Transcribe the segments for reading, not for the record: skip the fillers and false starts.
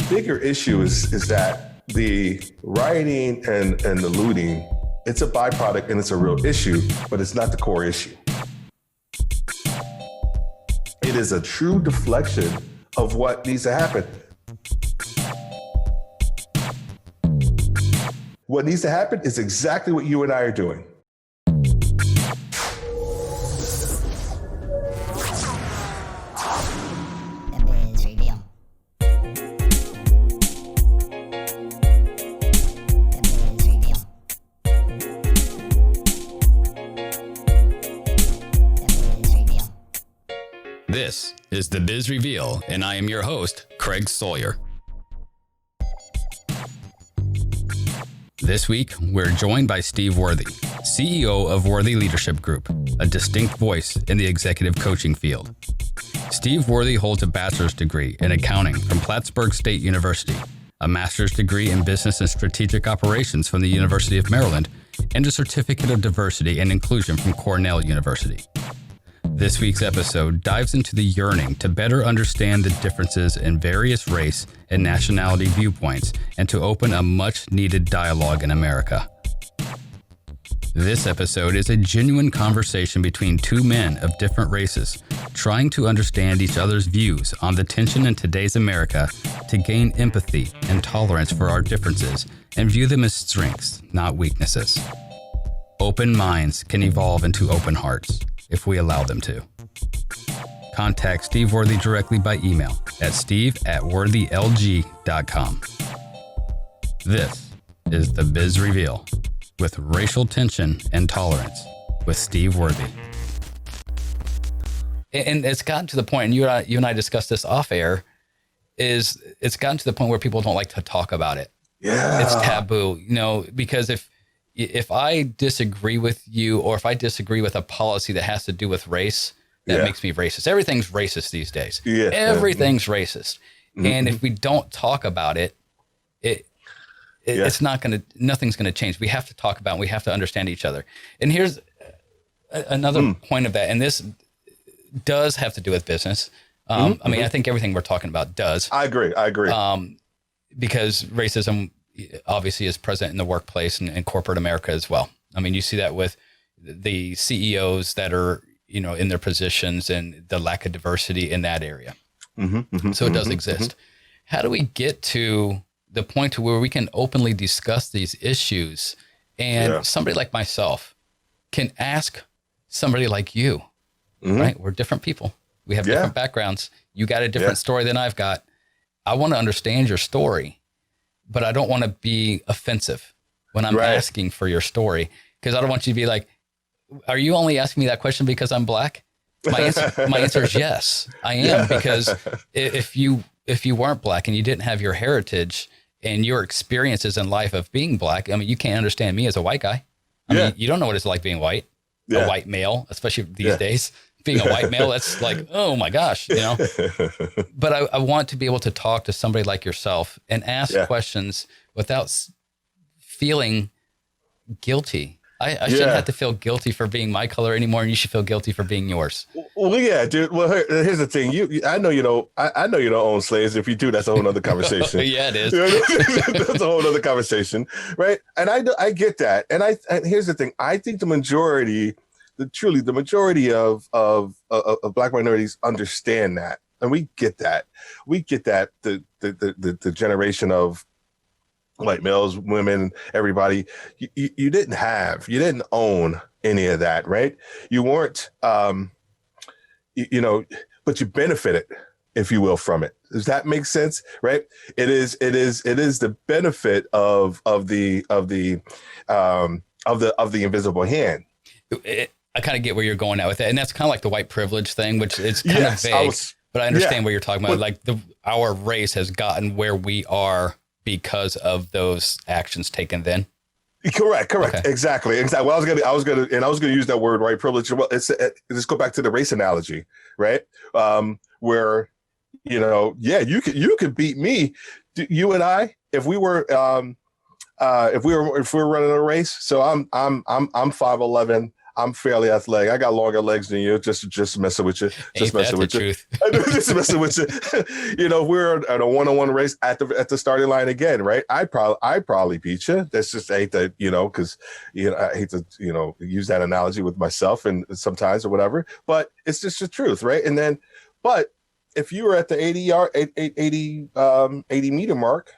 bigger issue is that the rioting and the looting, it's a byproduct and it's a real issue, but it's not the core issue. It is a true deflection of what needs to happen. What needs to happen is exactly what you and I are doing. This is the Biz Reveal, and I am your host, Craig Sawyer. This week, we're joined by Steve Worthy, CEO of Worthy Leadership Group, a distinct voice in the executive coaching field. Steve Worthy holds a bachelor's degree in accounting from Plattsburgh State University, a master's degree in business and strategic operations from the University of Maryland, and a certificate of diversity and inclusion from Cornell University. This week's episode dives into the yearning to better understand the differences in various race and nationality viewpoints and to open a much-needed dialogue in America. This episode is a genuine conversation between two men of different races, trying to understand each other's views on the tension in today's America to gain empathy and tolerance for our differences and view them as strengths, not weaknesses. Open minds can evolve into open hearts if we allow them to. Contact Steve Worthy directly by email at steve@worthylg.com. This is the Biz Reveal with racial tension and tolerance with Steve Worthy. And it's gotten to the point, and you and I discussed this off air, is it's gotten to the point where people don't like to talk about it. Yeah. It's taboo, because if I disagree with you, or if I disagree with a policy that has to do with race, that makes me racist. Everything's racist these days. Yeah. Everything's racist. Mm-hmm. And if we don't talk about it, it's nothing's going to change. We have to talk about it. We have to understand each other. And here's another point of that. And this does have to do with business. I mean, I think everything we're talking about does. I agree. Because racism obviously is present in the workplace and corporate America as well. I mean, you see that with the CEOs that are, in their positions and the lack of diversity in that area. So it does exist. How do we get to the point to where we can openly discuss these issues and somebody like myself can ask somebody like you, right? We're different people. We have different backgrounds. You got a different story than I've got. I want to understand your story, but I don't want to be offensive when I'm asking for your story, because I don't want you to be like, are you only asking me that question because I'm black? My answer is yes, I am, because if you weren't black and you didn't have your heritage and your experiences in life of being black, I mean, you can't understand me as a white guy. I mean, you don't know what it's like being white, a white male, especially these days. Being a white male, that's like, oh my gosh, But I want to be able to talk to somebody like yourself and ask questions without feeling guilty. I shouldn't have to feel guilty for being my color anymore, and you should feel guilty for being yours. Well, yeah, dude. Well, here's the thing. I know you don't own slaves. If you do, that's a whole other conversation. Yeah, it is. That's a whole other conversation, right? And I get that. And here's the thing. I think the majority of Black minorities understand that, and we get that. We get that the generation of white males, women, everybody, you didn't own any of that, right? You weren't, but you benefited, if you will, from it. Does that make sense? Right? It is the benefit of the invisible hand. I kind of get where you're going at with it. And that's kind of like the white privilege thing, which is kind of vague, but I understand what you're talking about. Like our race has gotten where we are because of those actions taken then. Correct. Okay. Exactly. Well, I was gonna use that word, white privilege. Well, let's go back to the race analogy, right? Where, you could beat me, you and I, if we were running a race. So I'm 5'11", I'm fairly athletic. I got longer legs than you. Just messing with you. Just Ain't that messing the with you. truth? Just messing with you. We're at a one-on-one race at the starting line again, right? I probably beat you. That's just I hate to, because I hate to, use that analogy with myself and sometimes or whatever, but it's just the truth, right? And then, but if you were at the 80 meter mark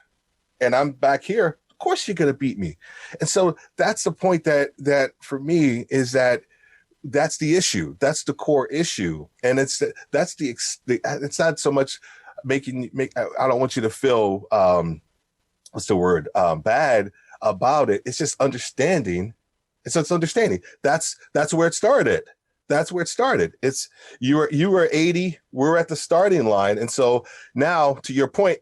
and I'm back here, of course you're going to beat me. And so that's the point that for me is that's the issue. That's the core issue. And it's not so much I don't want you to feel, what's the word? Bad about it. It's just understanding. It's just understanding. That's where it started. That's where it started. It's you were 80, we're at the starting line. And so now, to your point,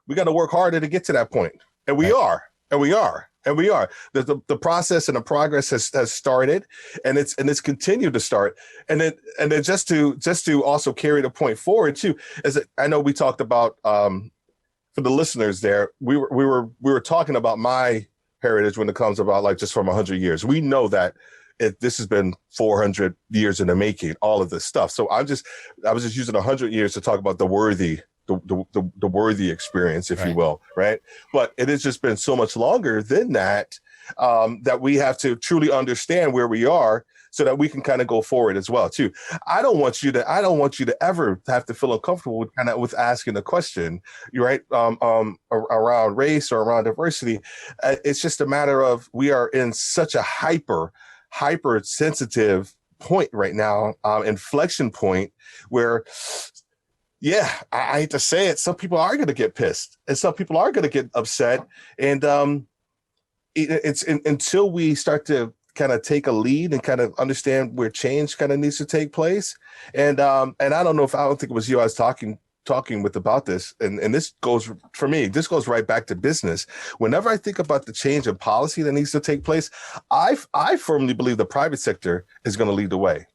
we got to work harder to get to that point. And we are. The process and the progress has started, and it's continued to start. And then just to also carry the point forward too, is that I know we talked about for the listeners there, we were talking about my heritage when it comes about like just from 100 years. We know that this has been 400 years in the making, all of this stuff. So I was just using 100 years to talk about the worthy experience, if you will, right? But it has just been so much longer than that, that we have to truly understand where we are so that we can kind of go forward as well too. I don't want you to ever have to feel uncomfortable with asking a question, right? Around race or around diversity. It's just a matter of we are in such a hyper sensitive point right now, inflection point where, yeah, I hate to say it, some people are going to get pissed and some people are going to get upset. And it's until we start to kind of take a lead and kind of understand where change kind of needs to take place. And I don't think it was you I was talking with about this. And this goes, for me, this goes right back to business. Whenever I think about the change in policy that needs to take place, I firmly believe the private sector is going to lead the way.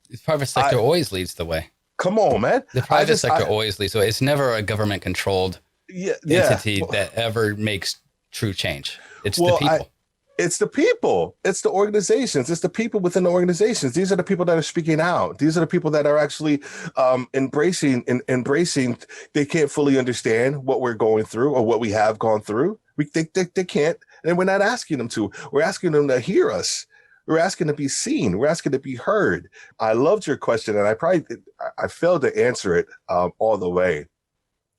The private sector always leads the way. Come on, man. The private sector always leads the way. It's never a government controlled entity that ever makes true change. It's the people. It's the people. It's the organizations. It's the people within the organizations. These are the people that are speaking out. These are the people that are actually embracing. They can't fully understand what we're going through or what we have gone through. They can't, and we're not asking them to. We're asking them to hear us. We're asking to be seen. We're asking to be heard. I loved your question, and I failed to answer it all the way.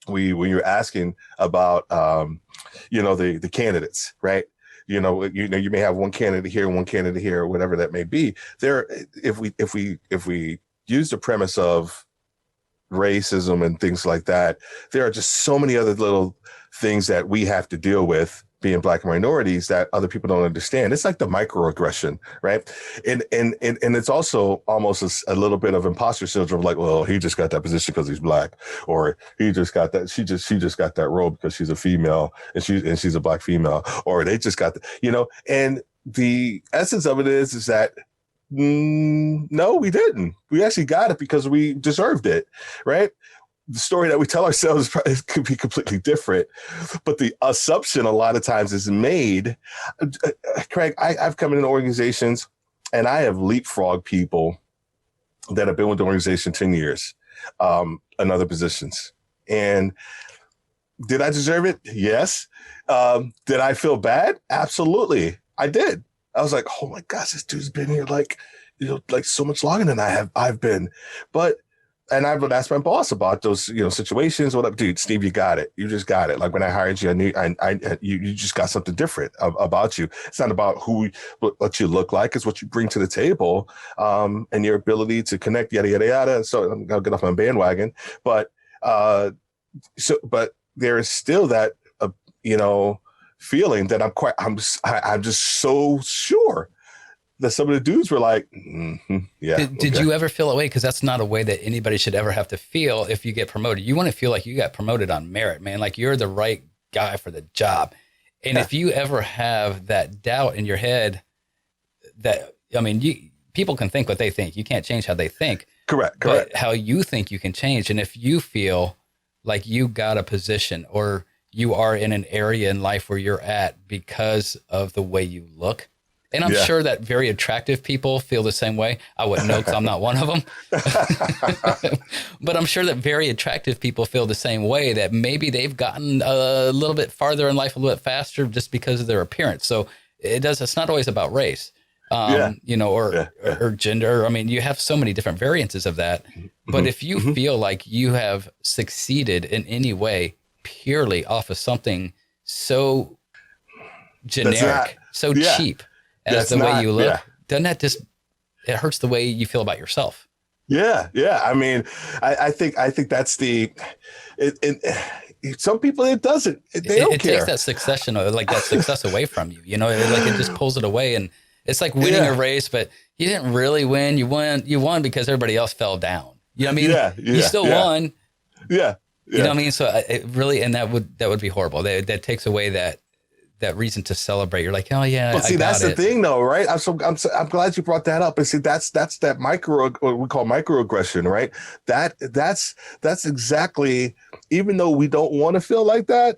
When you're asking about the candidates, right? You may have one candidate here, or whatever that may be. If we use the premise of racism and things like that, there are just so many other little things that we have to deal with being Black minorities that other people don't understand. It's like the microaggression, right? And it's also almost a little bit of imposter syndrome, like, well, he just got that position because he's Black, or he just got that, she just got that role because she's a female and she's a Black female, or they just got and the essence of it is that no, we didn't. We actually got it because we deserved it, right? The story that we tell ourselves could be completely different, but the assumption a lot of times is made. Craig, I've come into organizations and I have leapfrogged people that have been with the organization 10 years in other positions. And did I deserve it? Yes. Did I feel bad? Absolutely. I did. I was like, oh my gosh, this dude's been here like so much longer than I've been. And I would ask my boss about those, situations. What up, dude? Steve, you got it. You just got it. Like when I hired you, I knew you just got something different about you. It's not about what you look like. It's what you bring to the table, and your ability to connect, yada, yada, yada. So I'm going to get off my bandwagon. But there is still that, feeling that I'm just so sure that some of the dudes were like, yeah. Did you ever feel that way? Because that's not a way that anybody should ever have to feel if you get promoted. You want to feel like you got promoted on merit, man. Like you're the right guy for the job. And if you ever have that doubt in your head people can think what they think. You can't change how they think. Correct. But how you think you can change. And if you feel like you got a position or you are in an area in life where you're at because of the way you look, And I'm Yeah. sure that very attractive people feel the same way. I wouldn't know because I'm not one of them. But I'm sure that very attractive people feel the same way, that maybe they've gotten a little bit farther in life a little bit faster just because of their appearance. So it's not always about race, Yeah. you know, Yeah. Yeah. or gender. I mean, you have so many different variances of that. But Hmm. if you Hmm. feel like you have succeeded in any way purely off of something so That's not. generic, so Yeah. cheap as That's the way not. you Yeah. look, doesn't that just, it hurts the way you feel about yourself? Yeah. Yeah. I mean, I think that's some people, it doesn't, they don't It takes care. that succession, like that success away from you, you know, like it just pulls it away. And it's like winning a Yeah. race, but you didn't really win. You won because everybody else fell down. You know what I mean? Yeah. You Yeah. still Yeah. won, Yeah. you know Yeah. what I mean? So it really, and that would be horrible. That takes away that reason to celebrate. You're like, oh yeah, But I see, that's got the it. thing, though, right? I'm glad you brought that up. And see, that's that micro, what we call microaggression, right? That's exactly. Even though we don't want to feel like that,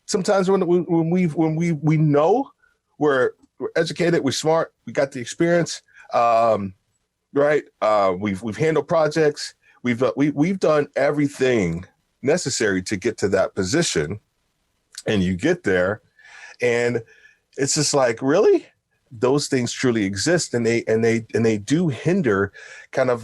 sometimes when we know we're educated, we're smart, we got the experience, right? We've handled projects, we've done everything necessary to get to that position, and you get there, and it's just like, really, those things truly exist, and they do hinder kind of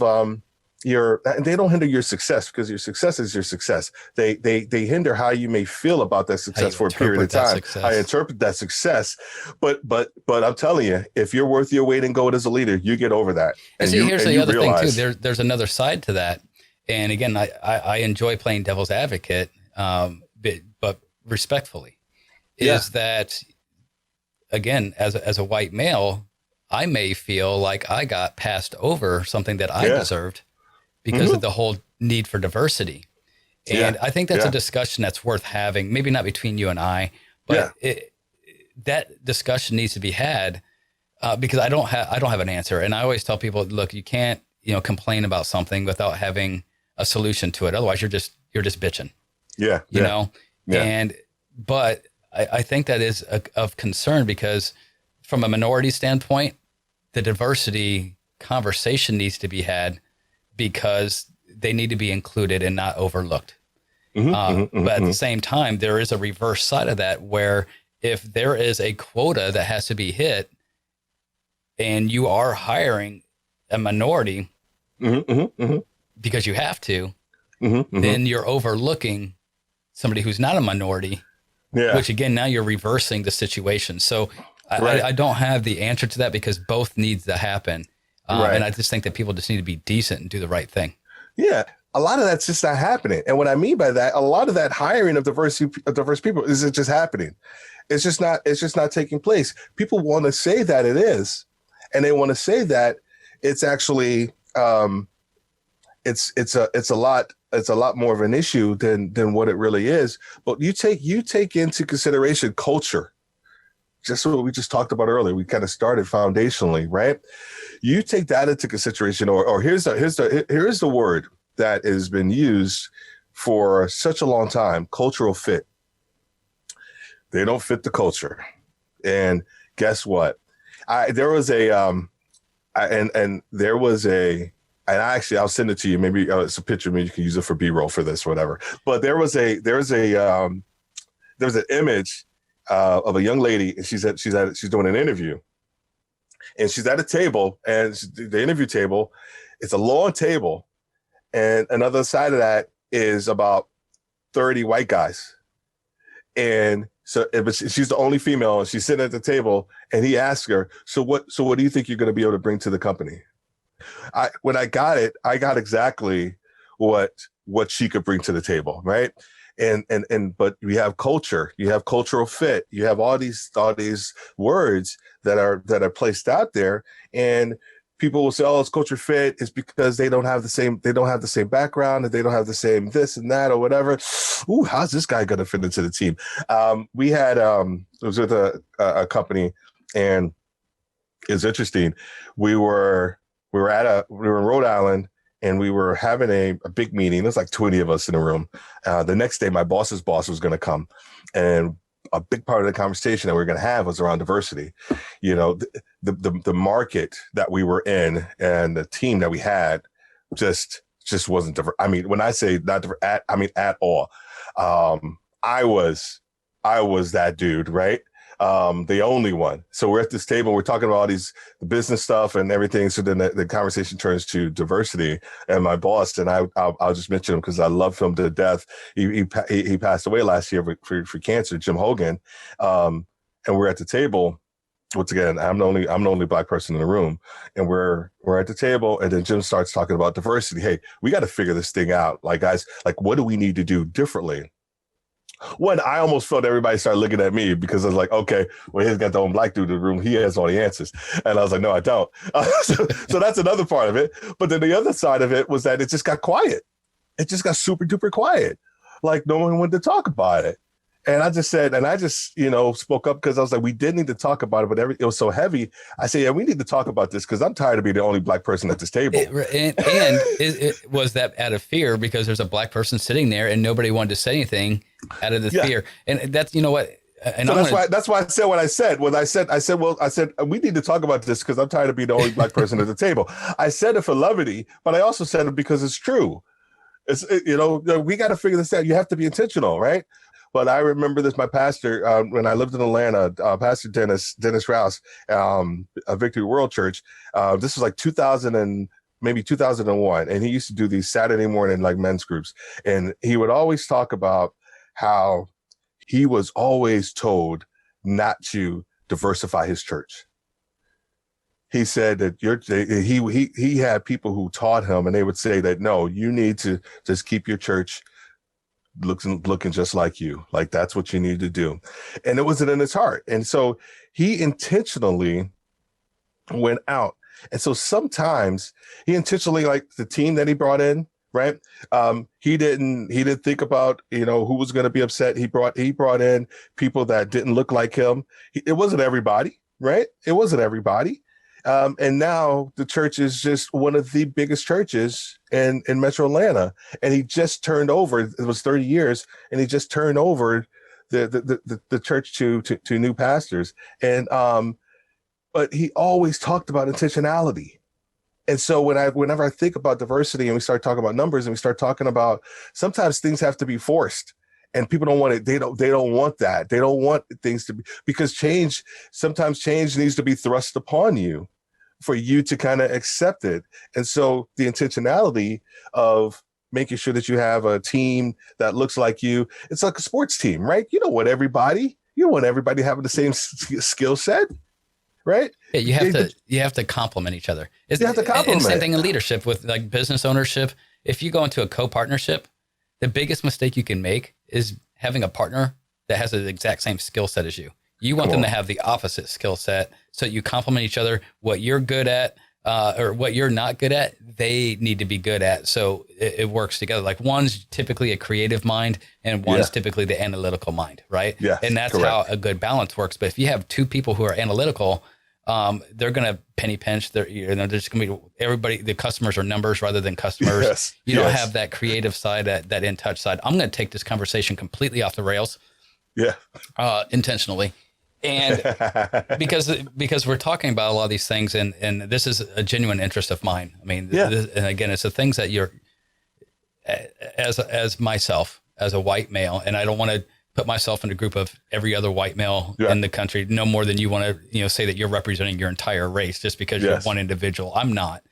they don't hinder your success, because your success is your success. They hinder how you may feel about that How success you for a period of interpret that time. I success. interpret that success, but I'm telling you, if you're worth your weight in gold as a leader, you get over that, And and see, you here's and the you other thing too. realize, There's another side to that. And again, I enjoy playing devil's advocate, but respectfully, yeah, is that again, as a white male, I may feel like I got passed over something that I yeah, deserved because hmm, of the whole need for diversity. yeah, And I think that's a yeah, discussion that's worth having. Maybe not between you and I, but yeah, that discussion needs to be had, because I don't have an answer. And I always tell people, look, you can't, you know, complain about something without having a solution to it. Otherwise, you're just bitching, yeah, you yeah, know. yeah, And but I think that is of concern, because from a minority standpoint, the diversity conversation needs to be had, because they need to be included and not overlooked. hmm, hmm, hmm, But at the hmm, same time, there is a reverse side of that, where if there is a quota that has to be hit and you are hiring a minority hmm, hmm, hmm, because you have to, hmm, hmm, then you're overlooking somebody who's not a minority, yeah, which again, now you're reversing the situation. So right, I don't have the answer to that, because both needs to happen. And right. I just think that people just need to be decent and do the right thing. Yeah, a lot of that's just not happening. And what I mean by that, a lot of that hiring of diverse people isn't just happening. It's just not taking place. People want to say that it is, and they want to say that it's actually it's a lot more of an issue than what it really is. But you take into consideration culture, just what we just talked about earlier. We kind of started foundationally, right? You take that into consideration, or here's the word that has been used for such a long time: cultural fit. They don't fit the culture, and guess what? There was a and there was a, and actually I'll send it to you. Maybe it's a picture. Maybe you can use it for B-roll for this, whatever. But there was an image of a young lady, and she's doing an interview, and she's at a table, and the interview table, it's a long table, and another side of that is about 30 white guys, and so she's the only female, and she's sitting at the table, and he asked her, so what do you think you're going to be able to bring to the company? When I got it, I got exactly what she could bring to the table, right? But we have culture, you have cultural fit, you have all these words that are placed out there, and people will say, "Oh, it's culture fit." It's because they don't have the same background, and they don't have the same this and that or whatever. Ooh, how's this guy going to fit into the team? We had it was with a company, and it's interesting. We were in Rhode Island, and we were having a big meeting. There's like 20 of us in the room. The next day, my boss's boss was going to come, and a big part of the conversation that we are going to have was around diversity. You know, the market that we were in and the team that we had just wasn't diverse. I mean, when I say not diverse, I mean at all. I was that dude, right? The only one. So we're at this table, we're talking about all these business stuff and everything. So then the conversation turns to diversity, and my boss, and I'll just mention him because I love him to death. He passed away last year for cancer, Jim Hogan. And we're at the table. Once again, I'm the only Black person in the room, and we're at the table, and then Jim starts talking about diversity. Hey, we got to figure this thing out. Like, guys, like, what do we need to do differently? One, I almost felt everybody started looking at me because I was like, okay, well, he's got the own Black dude in the room. He has all the answers. And I was like, no, I don't. So that's another part of it. But then the other side of it was that it just got quiet. It just got super duper quiet. Like no one wanted to talk about it. And I just said, spoke up because I was like, we did need to talk about it, but it was so heavy. I said, yeah, we need to talk about this because I'm tired of being the only Black person at this table. It was that out of fear because there's a Black person sitting there and nobody wanted to say anything out of the fear. And that's, you know what? And so that's why I said what I said. I said, we need to talk about this because I'm tired of being the only Black person at the table. I said it for levity, but I also said it because it's true. We got to figure this out. You have to be intentional, right? But I remember this, my pastor, when I lived in Atlanta, Pastor Dennis Rouse, a Victory World Church. This was like 2001. And he used to do these Saturday morning, like men's groups. And he would always talk about how he was always told not to diversify his church. He said that he had people who taught him, and they would say that, no, you need to just keep your church looking just like you. Like that's what you need to do. And it wasn't in his heart. And so he intentionally went out. And so sometimes he intentionally, like the team that he brought in, right? He didn't think about, who was going to be upset. He brought in people that didn't look like him. It wasn't everybody, right? It wasn't everybody. And now the church is just one of the biggest churches in Metro Atlanta. And he just turned over, it was 30 years, and he just turned over the church to new pastors. And but he always talked about intentionality. And so whenever I think about diversity and we start talking about numbers and we start talking about sometimes things have to be forced. And people don't want it. They don't want that. They don't want things to be, because sometimes change needs to be thrust upon you for you to kind of accept it. And so the intentionality of making sure that you have a team that looks like you, it's like a sports team, right? You don't want everybody having the same skill set, right? Yeah, you have to complement each other. You have to complement. And same thing in leadership with like business ownership. If you go into a co-partnership, the biggest mistake you can make is having a partner that has the exact same skill set as you. You want them to have the opposite skill set so you complement each other. What you're good at or what you're not good at, they need to be good at. So it works together. Like one's typically a creative mind and one's typically the analytical mind, right? Yeah, and that's correct. how a good balance works. But if you have two people who are analytical, they're going to penny pinch. There's going to be everybody. The customers are numbers rather than customers. Yes, you don't have that creative side, that in touch side. I'm going to take this conversation completely off the rails. Yeah. Intentionally. And because we're talking about a lot of these things and this is a genuine interest of mine. I mean, and again, it's the things that you're as myself, as a white male, and I don't want to put myself in a group of every other white male in the country, no more than you want to, say that you're representing your entire race just because you're one individual. I'm not.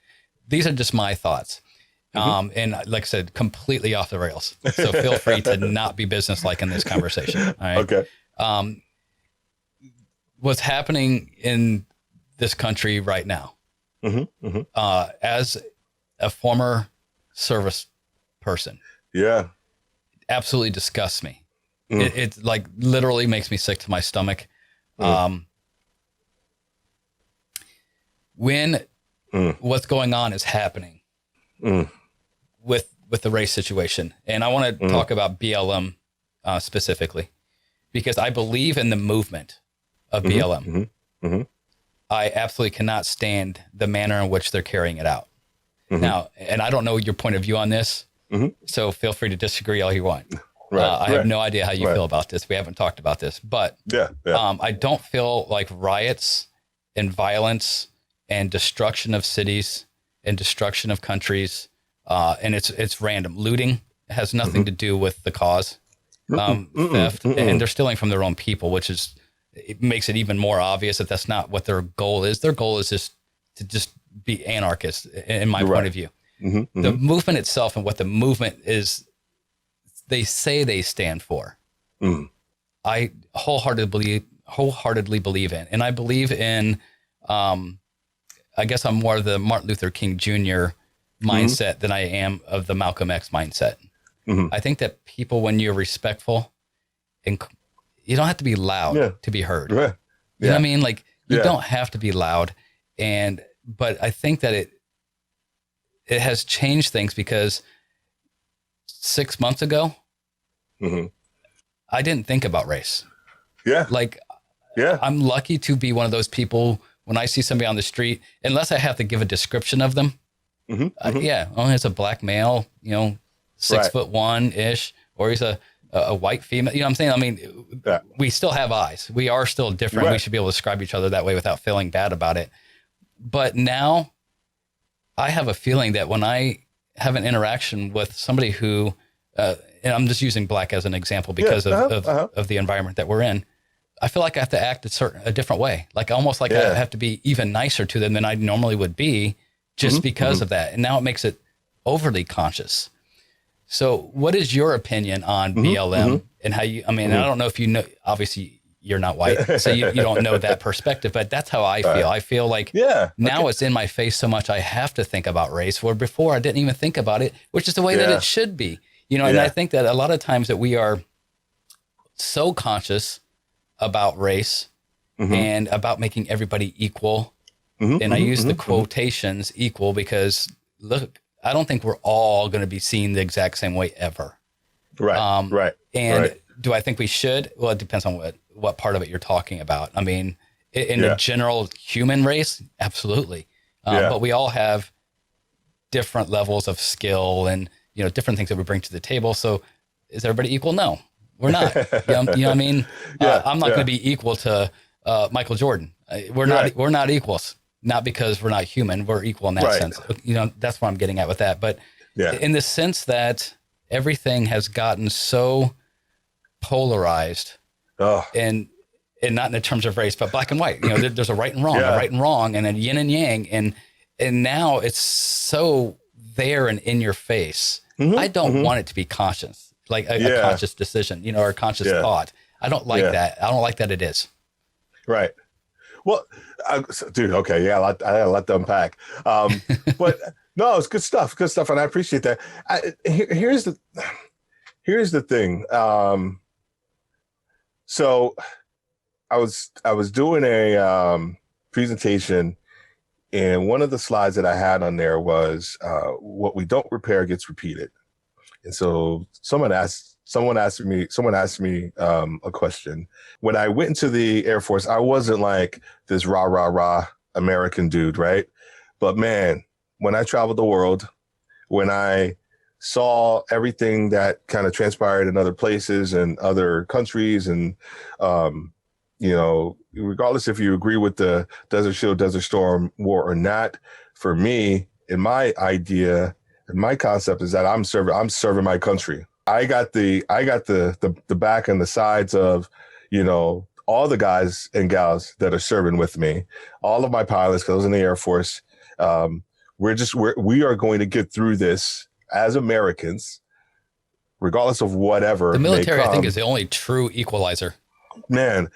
These are just my thoughts. And like I said, completely off the rails. So feel free to not be businesslike in this conversation. All right. Okay. What's happening in this country right now, as a former service person, absolutely disgusts me. It like literally makes me sick to my stomach. When what's going on is happening with the race situation. And I want to talk about BLM specifically, because I believe in the movement of BLM. I absolutely cannot stand the manner in which they're carrying it out. Now, and I don't know your point of view on this, so feel free to disagree all you want. I have no idea how you feel about this. We haven't talked about this, but I don't feel like riots and violence and destruction of cities and destruction of countries, and it's random. Looting has nothing to do with the cause. Theft, and they're stealing from their own people, which it makes it even more obvious that that's not what their goal is. Their goal is just to be anarchists, in my point of view. The movement itself and what the movement is, they say they stand for. I wholeheartedly believe in, and I believe in. I guess I'm more of the Martin Luther King Jr. mindset than I am of the Malcolm X mindset. I think that people, when you're respectful, and you don't have to be loud to be heard. You know what I mean? Like you don't have to be loud, but I think that it has changed things because 6 months ago, I didn't think about race. I'm lucky to be one of those people. When I see somebody on the street, unless I have to give a description of them, it's a black male, 6'1" or he's a white female. You know what I'm saying? I mean, we still have eyes. We are still different. We should be able to describe each other that way without feeling bad about it. But now I have a feeling that when I have an interaction with somebody who, and I'm just using black as an example because of the environment that we're in, I feel like I have to act a different way, like almost like I have to be even nicer to them than I normally would be just because of that. And now it makes it overly conscious. So what is your opinion on BLM and how I don't know if you know, obviously you're not white, so you don't know that perspective, but that's how I feel. I feel like now it's in my face so much I have to think about race, where before I didn't even think about it, which is the way that it should be. And I think that a lot of times that we are so conscious about race and about making everybody equal. And I use the quotations equal because look, I don't think we're all going to be seen the exact same way ever. And do I think we should? Well, it depends on what part of it you're talking about. I mean, in the general human race, absolutely. But we all have different levels of skill and, different things that we bring to the table. So is everybody equal? No. We're not. You know what I mean? I'm not going to be equal to Michael Jordan. We're not equals. Not because we're not human. We're equal in that sense. That's what I'm getting at with that. But in the sense that everything has gotten so polarized, and not in the terms of race, but black and white. There's a right and wrong, and then yin and yang, and now it's so there and in your face. I don't want it to be conscious. Like a conscious decision, or a conscious thought. I don't like that. I don't like that it is. Right. Well, dude, okay. Yeah, I let them unpack. But no, it's good stuff. Good stuff. And I appreciate that. Here's the thing. So I was doing a presentation, and one of the slides that I had on there was what we don't repair gets repeated. And so someone asked me a question. When I went into the Air Force, I wasn't like this rah American dude, right? But man, when I traveled the world, when I saw everything that kind of transpired in other places and other countries, and regardless if you agree with the Desert Shield, Desert Storm war or not, for me, in my idea, and my concept is that I'm serving my country. I got the back and the sides of, all the guys and gals that are serving with me, all of my pilots, because I was in the Air Force. We are going to get through this as Americans, regardless of whatever. The military, I think, is the only true equalizer. Man,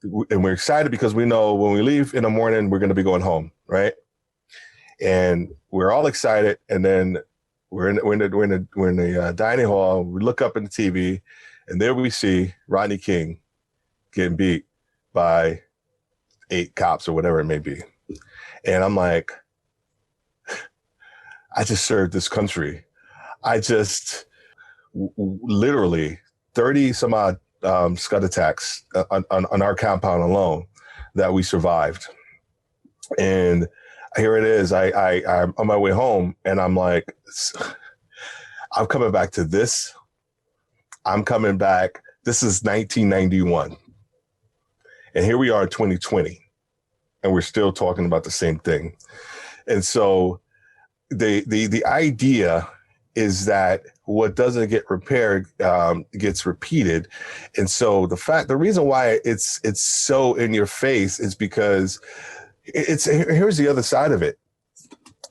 and we're excited because we know when we leave in the morning, we're going to be going home, right? And we're all excited, and then we're in the dining hall. We look up in the TV, and there we see Rodney King getting beat by 8 cops or whatever it may be. And I'm like, I just served this country. I just literally 30 some odd Scud attacks on our compound alone that we survived. And here it is. I'm on my way home, and I'm like, I'm coming back to this. I'm coming back. This is 1991. And here we are in 2020. And we're still talking about the same thing. And so the idea is that what doesn't get repaired gets repeated. And so the reason why it's so in your face is because here's the other side of it.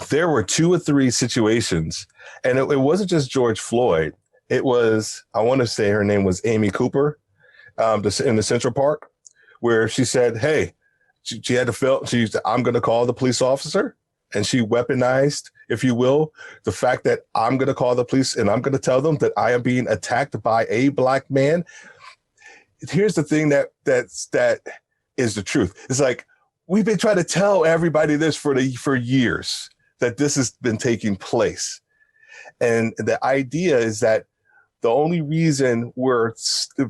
There were 2 or 3 situations, and it wasn't just George Floyd. It was, I want to say her name was Amy Cooper, in the Central Park, where she said, hey, she had to feel, I'm going to call the police officer. And she weaponized, if you will, the fact that I'm going to call the police and I'm going to tell them that I am being attacked by a Black man. Here's the thing that is the truth. It's like, we've been trying to tell everybody this for years, that this has been taking place. And the idea is that the only reason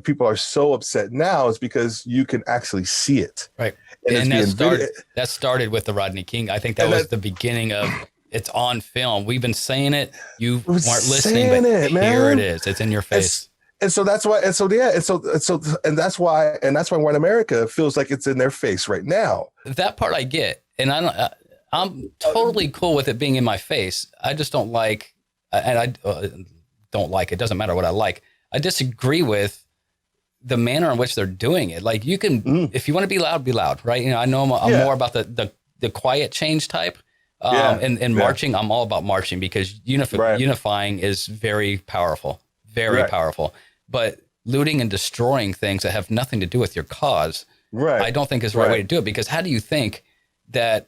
people are so upset now is because you can actually see it. Right. And that started with the Rodney King. I think that was the beginning of it's on film. We've been saying it. You weren't listening, but here it is. It's in your face. And so that's why, and that's why white America feels like it's in their face right now. That part I get. And I'm totally cool with it being in my face. I just don't like, and I don't like, it doesn't matter what I like. I disagree with the manner in which they're doing it. Like, you can, if you want to be loud, right? You know, I know I'm more about the quiet change type. And marching, I'm all about marching because unifying is very powerful, powerful. But looting and destroying things that have nothing to do with your cause, I don't think is the right way to do it. Because how do you think that,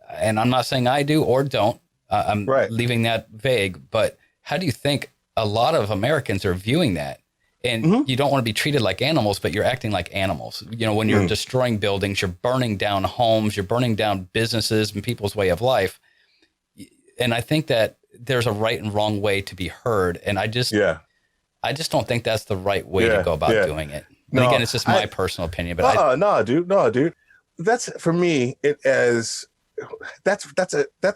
and I'm not saying I do or don't, I'm leaving that vague, but how do you think a lot of Americans are viewing that? And you don't want to be treated like animals, but you're acting like animals. You know, when you're destroying buildings, you're burning down homes, you're burning down businesses and people's way of life. And I think that there's a right and wrong way to be heard. And I just don't think that's the right way to go about doing it. And again, it's just my personal opinion. But no, dude. That's, for me, that's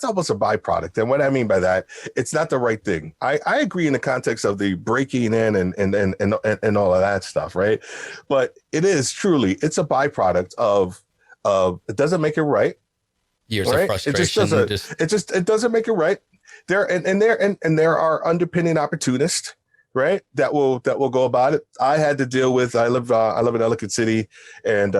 almost a byproduct. And what I mean by that, it's not the right thing. I agree in the context of the breaking in and all of that stuff, right? But it's a byproduct of it doesn't make it right. Years of frustration. It doesn't make it right. There are underpinning opportunists, right? That will go about it. I had to deal with, I live in Ellicott City, and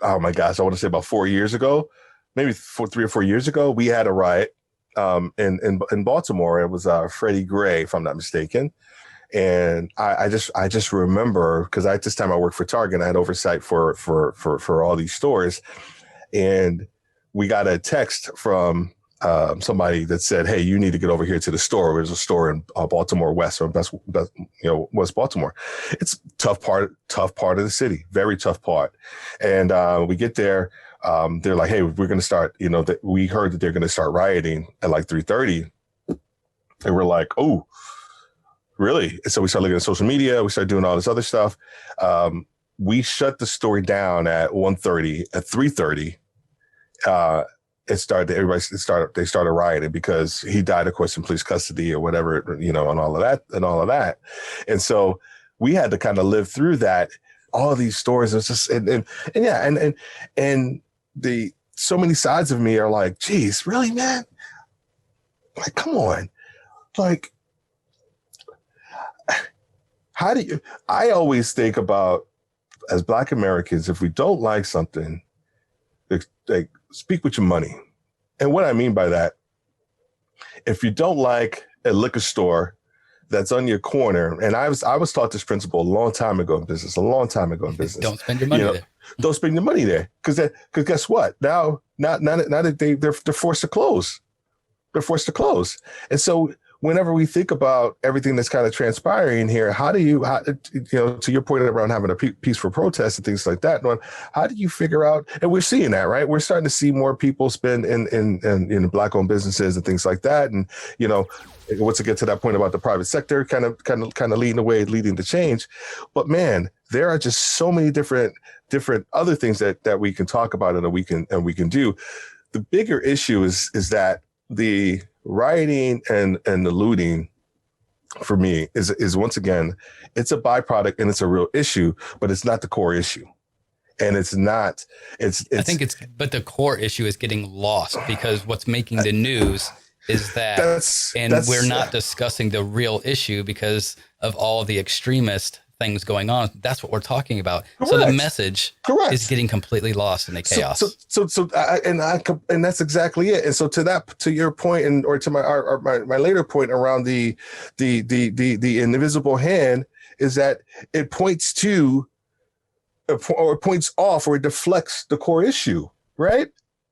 oh my gosh, I want to say about 4 years ago, maybe 3 or 4 years ago, we had a riot in Baltimore. It was Freddie Gray, if I'm not mistaken. And I just remember, because at this time I worked for Target, and I had oversight for all these stores, and we got a text from somebody that said, "Hey, you need to get over here to the store." There's a store in Baltimore West, or West Baltimore. It's tough part of the city, very tough part. And we get there, they're like, "Hey, we're going to start." You know, we heard that they're going to start rioting at like 3:30, and we're like, "Oh, really?" And so we started looking at social media. We started doing all this other stuff. We shut the story down at 1:30. At 3:30. They started rioting because he died, of course, in police custody or whatever, you know, and all of that. And so we had to kind of live through that. All of these stories, it's just, and the so many sides of me are like, geez, really, man? Like, come on. Like, I always think about, as Black Americans, if we don't like something, like, speak with your money. And what I mean by that, if you don't like a liquor store that's on your corner, and I was taught this principle a long time ago in business. Don't spend your money there. Don't spend your money there, because guess what? Now that they're forced to close. They're forced to close, and so whenever we think about everything that's kind of transpiring here, how do you to your point around having a peaceful protest and things like that, how do you figure out, and we're seeing that, right? We're starting to see more people spend in Black-owned businesses and things like that. And, you know, once I get to that point about the private sector kind of leading the way, leading the change. But man, there are just so many different other things that we can talk about and that we can do. The bigger issue is that the rioting and the looting for me is once again, it's a byproduct and it's a real issue, but it's not the core issue. And it's not, I think but the core issue is getting lost because what's making the news is that, we're not discussing the real issue because of all the extremist things going on. That's what we're talking about. Correct. So the message is getting completely lost in the chaos. And that's exactly it. And so to your point, or to my later point around the invisible hand, is that it points to, or it points off, or it deflects the core issue, right?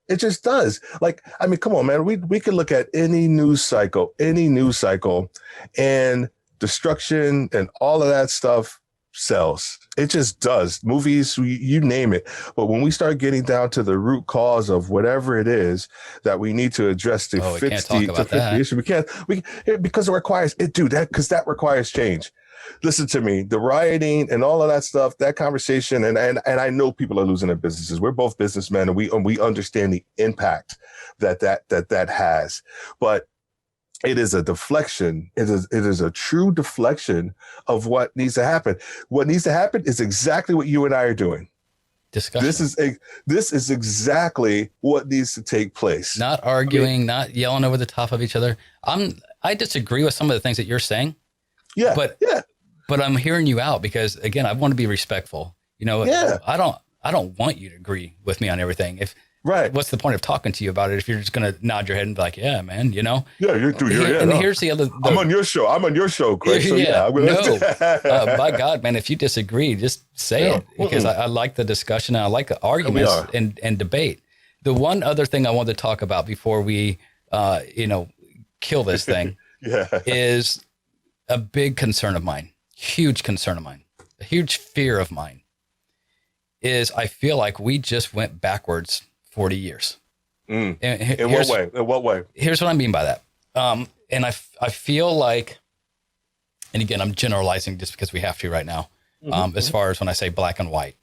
It just does. Like, I mean, come on, man. We could look at any news cycle, and destruction and all of that stuff sells. It just does. Movies, you name it. But when we start getting down to the root cause of whatever it is that we need to address to fix the issue, because it requires it, dude. That requires change. Listen to me, the rioting and all of that stuff, that conversation, and I know people are losing their businesses. We're both businessmen, and we understand the impact that has. But it is a deflection. It is a true deflection of what needs to happen. What needs to happen is exactly what you and I are doing. Discussion. This is exactly what needs to take place. Not arguing, not yelling over the top of each other. I disagree with some of the things that you're saying. Yeah. But I'm hearing you out because, again, I want to be respectful. You know, I don't want you to agree with me on everything. What's the point of talking to you about it if you're just going to nod your head and be like, yeah, man, you know? Yeah, here's the other. I'm on your show, Chris. So by God, man, if you disagree, just say it, because I like the discussion and I like the arguments and debate. The one other thing I wanted to talk about before we, kill this thing is a big concern of mine. Huge concern of mine, a huge fear of mine is I feel like we just went backwards 40 years. In what way? Here's what I mean by that. And I feel like, and again, I'm generalizing just because we have to right now, as far as when I say black and white.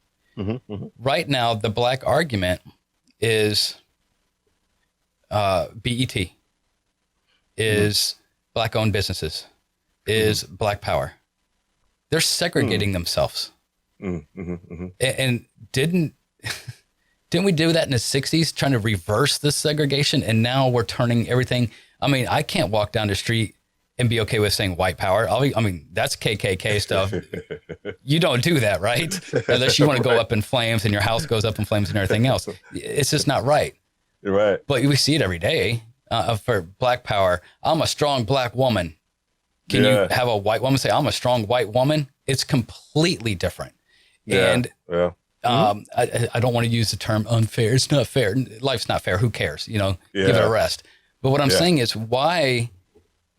Right now, the black argument is BET, is black-owned businesses, is black power. They're segregating themselves. And didn't we do that in the 60s, trying to reverse this segregation? And now we're turning everything. I mean, I can't walk down the street and be okay with saying white power. That's KKK stuff. You don't do that, right? Unless you want to go up in flames and your house goes up in flames and everything else. It's just not right. You're right. But we see it every day for black power. I'm a strong black woman. Can you have a white woman say, I'm a strong white woman? It's completely different. And I don't want to use the term unfair. It's not fair. Life's not fair. Who cares? Give it a rest. But what I'm saying is, why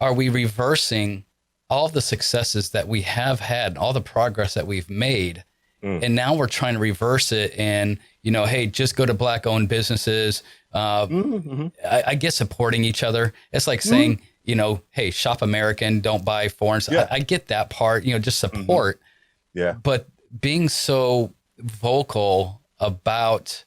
are we reversing all the successes that we have had, all the progress that we've made? And now we're trying to reverse it and, hey, just go to black-owned businesses. I guess supporting each other. It's like saying, hey, shop American, don't buy foreign. I get that part, just support. But being so vocal about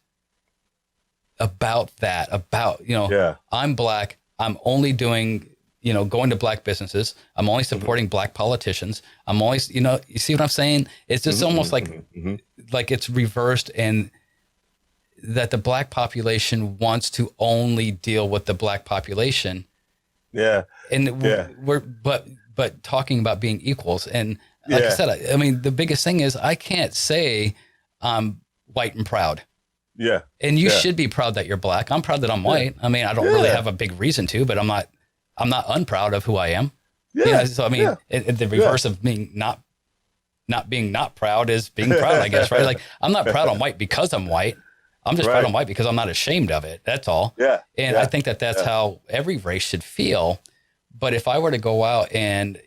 that, I'm black. I'm only doing, going to black businesses. I'm only supporting black politicians. I'm always, you see what I'm saying? It's just almost like it's reversed, and that the black population wants to only deal with the black population. But talking about being equals. And like I said, I mean, the biggest thing is I can't say I'm white and proud. And you should be proud that you're black. I'm proud that I'm white. I mean, I don't really have a big reason to, but I'm not unproud of who I am. So I mean, the reverse of being not being not proud is being proud, I guess, right? Like, I'm not proud I'm white because I'm white. I'm just proud I'm white because I'm not ashamed of it. That's all. And I think that's how every race should feel. But if I were to go out and,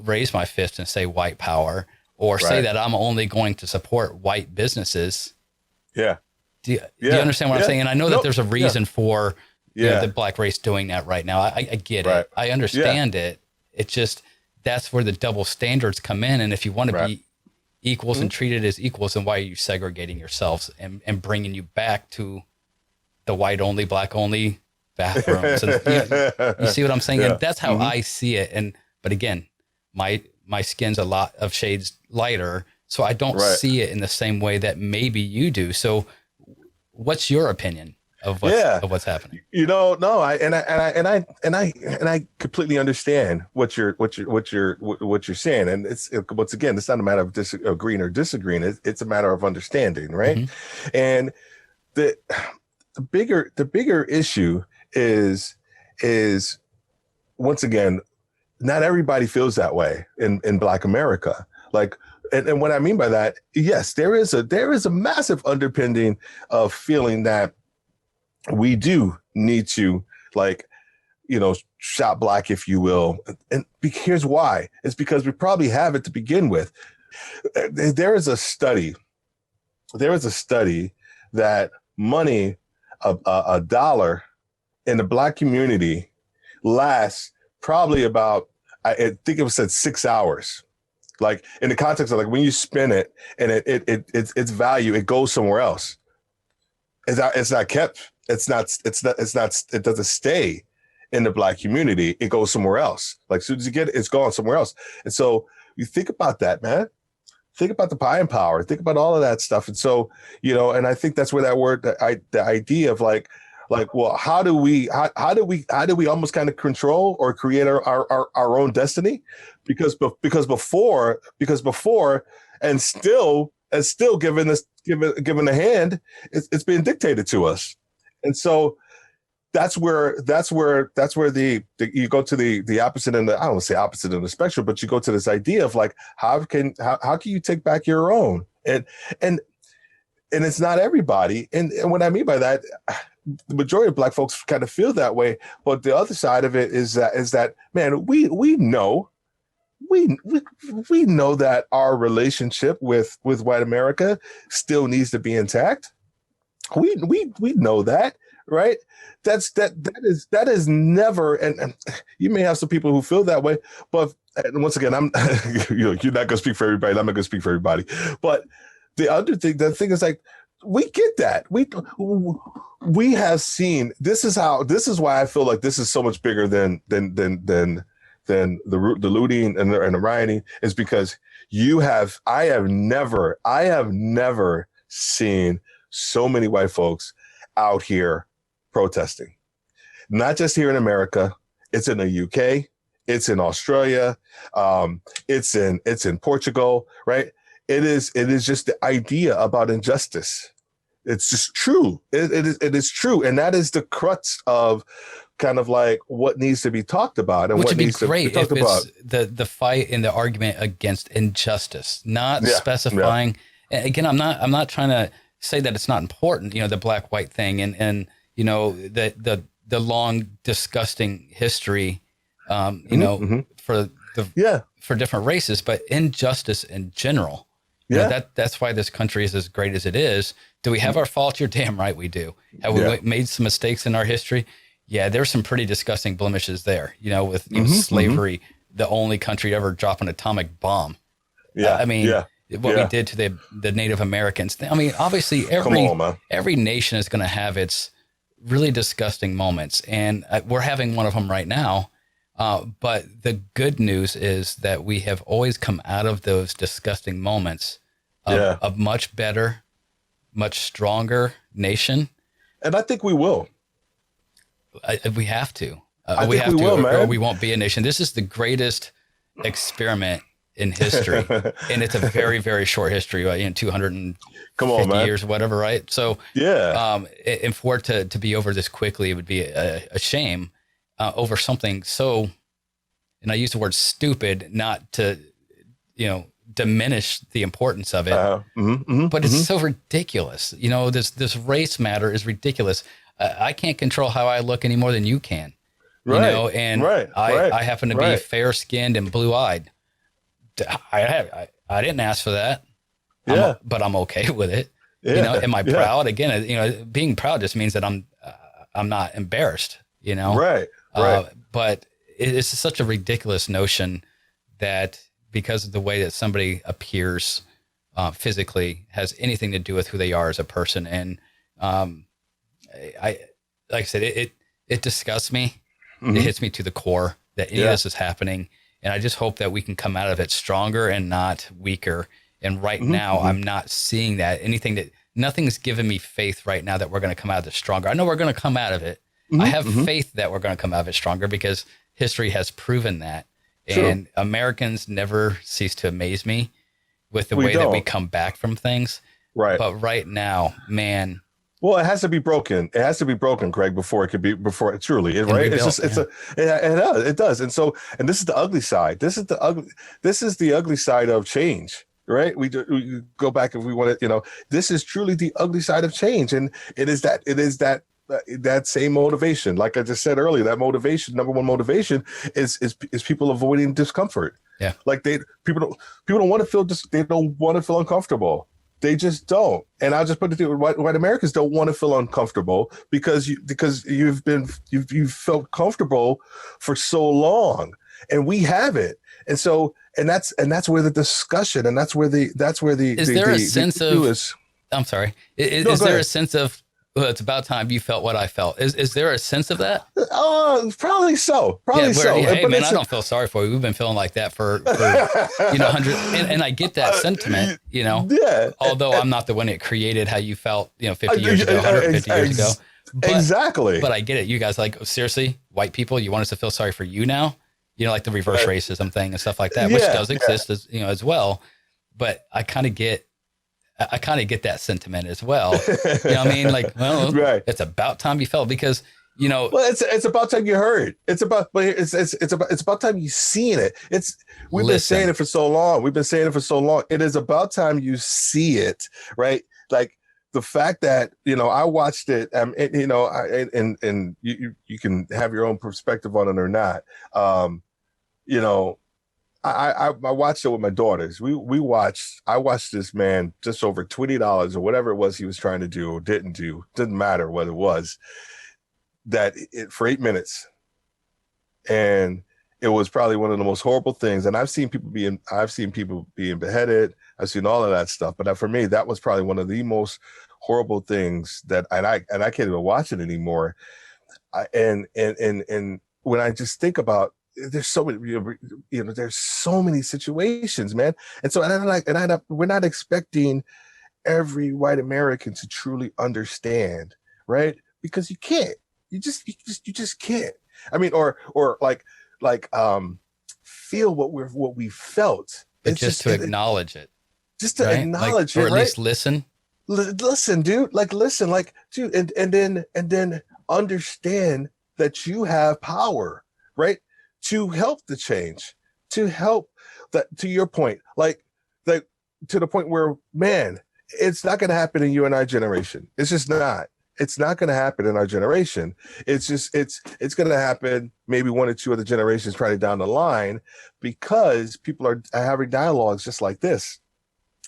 raise my fist and say white power, or say that I'm only going to support white businesses. Do you understand what I'm saying? And I know that there's a reason for the black race doing that right now. I get it. I understand it. It's just, that's where the double standards come in. And if you want to be equals and treated as equals, then why are you segregating yourselves and bringing you back to the white only, black only bathrooms? And, you see what I'm saying? And that's how I see it. But again, my skin's a lot of shades lighter, so I don't Right. see it in the same way that maybe you do. So what's your opinion of Yeah. what's happening? No, I completely understand what you're saying. And once again, it's not a matter of agreeing or disagreeing. It's a matter of understanding, right? Mm-hmm. And the the bigger issue is once again, not everybody feels that way in Black America. Like, and what I mean by that, yes, there is a massive underpinning of feeling that we do need to, like, shop Black, if you will. And here's why. It's because we probably have it to begin with. There is a study. There is a study that money, a dollar in the Black community lasts probably about, I think it was said 6 hours. Like, in the context of, like, when you spend it and its value, it goes somewhere else. It's not kept. It doesn't stay in the Black community. It goes somewhere else. Like, as soon as you get it, it's gone somewhere else. And so you think about that, man. Think about the buying power. Think about all of that stuff. And so, and I think that's where that word, the idea of like, well, how do we almost kind of control or create our own destiny? Because before and still given the hand, it's being dictated to us. And so that's where the you go to the opposite end. I don't want to say opposite end of the spectrum, but you go to this idea of like, how can you take back your own? And it's not everybody. And what I mean by that, the majority of Black folks kind of feel that way. But the other side of it is that man, we know that our relationship with white America still needs to be intact. We know that, right? That is never, and you may have some people who feel that way, but once again, you're not going to speak for everybody. I'm not going to speak for everybody. But the thing is, like, we get that. We have seen, this is why I feel like this is so much bigger than the looting and the rioting, is because I have never seen so many white folks out here protesting. Not just here in America, it's in the UK, it's in Australia, it's in Portugal, right? It is just the idea about injustice. It's just true. It is true, and that is the crux of kind of like what needs to be talked about and Which what would be needs great to be talked if about. it's the fight and the argument against injustice, not Yeah, specifying. Again, I'm not trying to say that it's not important, the black white thing and the long disgusting history, for for different races, but injustice in general. That's why this country is as great as it is. Do we have our faults? You're damn right we do. Have we made some mistakes in our history? Yeah, there's some pretty disgusting blemishes there. With slavery, the only country to ever drop an atomic bomb. What we did to the Native Americans. I mean, obviously every nation is going to have its really disgusting moments, and we're having one of them right now. But the good news is that we have always come out of those disgusting moments a much better, much stronger nation. And I think we will. We have to. I think we will, man. Or we won't be a nation. This is the greatest experiment in history, and it's a very, very short history, right? 250 years, whatever, right? So, and for it to be over this quickly, it would be a shame over something so, and I use the word stupid, not to, diminish the importance of it, but it's so ridiculous. This race matter is ridiculous. I can't control how I look any more than you can, I happen to be fair skinned and blue eyed. I didn't ask for that. But I'm okay with it. Am I proud? Again, being proud just means that I'm not embarrassed, Right. But it's such a ridiculous notion that because of the way that somebody appears physically has anything to do with who they are as a person. And like I said, it disgusts me. It hits me to the core that any of this is happening. And I just hope that we can come out of it stronger and not weaker. And right now, I'm not seeing that. Nothing's given me faith right now that we're going to come out of this stronger. I know we're going to come out of it. I have faith that we're going to come out of it stronger because history has proven that. And Americans never cease to amaze me with the way that we come back from things. Right. But right now, man. Well, it has to be broken. It has to be broken, Craig, before it truly, right? It does. And this is the ugly side. This is the ugly side of change, right? We go back if we want to, this is truly the ugly side of change. And it is that same motivation. Like I just said earlier, that motivation, number one motivation is people avoiding discomfort. Yeah. Like people don't want to feel they don't want to feel uncomfortable. They just don't. And I'll just put it through, white Americans don't want to feel uncomfortable because you've felt comfortable for so long, and we haven't. And that's where the discussion, and that's where the is there a sense of, I'm sorry. Is there a sense of, well, it's about time you felt what I felt. Is there a sense of that? Probably so. Hey, man, I don't feel sorry for you. We've been feeling like that for hundreds. And I get that sentiment, Yeah. Although I'm not the one that created how you felt, 50 years ago, 150 years ago. Exactly. But I get it. You guys seriously, white people, you want us to feel sorry for you now? Like the reverse racism thing and stuff like that, which does exist as well. But I kind of get that sentiment as well. You know what I mean? Like, well, It's about time you felt because, well, it's about time you heard. It's about time you seen it. We've been saying it for so long. It is about time you see it, right? Like the fact that, I watched it, and you can have your own perspective on it or not. I watched it with my daughters. I watched this man just over $20 or whatever it was he was trying to do or didn't do. Didn't matter what it was. For 8 minutes. And it was probably one of the most horrible things. And I've seen people being beheaded. I've seen all of that stuff. But for me, that was probably one of the most horrible things and I can't even watch it anymore. And when I just think about, there's so many, there's so many situations, man. And so, we're not expecting every white American to truly understand, right? Because you can't, you just can't. I mean, or feel what we felt. But it's just to acknowledge it. Just to acknowledge it, or at least listen. Listen, dude, dude, and then understand that you have power, right? To help the change, to help that, to your point, to the point where, man, it's not going to happen in you and I generation. It's just not. It's not going to happen in our generation. It's going to happen maybe one or two other generations probably down the line, because people are having dialogues just like this.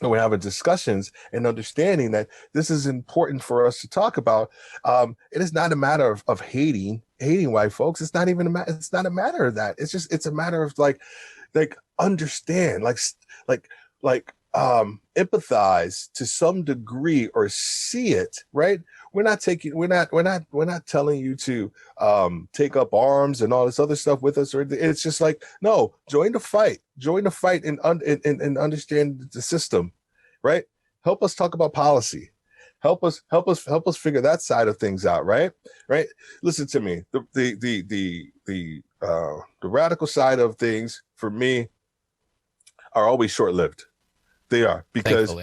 And we're having discussions and understanding that this is important for us to talk about. It is not a matter of hating white folks. It's not even it's not a matter of that. It's a matter of understand, empathize to some degree, or see it, right? We're not telling you to take up arms and all this other stuff with us, or it's just no, join the fight and understand the system, right? Help us talk about policy. Help us figure that side of things out, right? Listen to me. The radical side of things for me are always short-lived. They are, because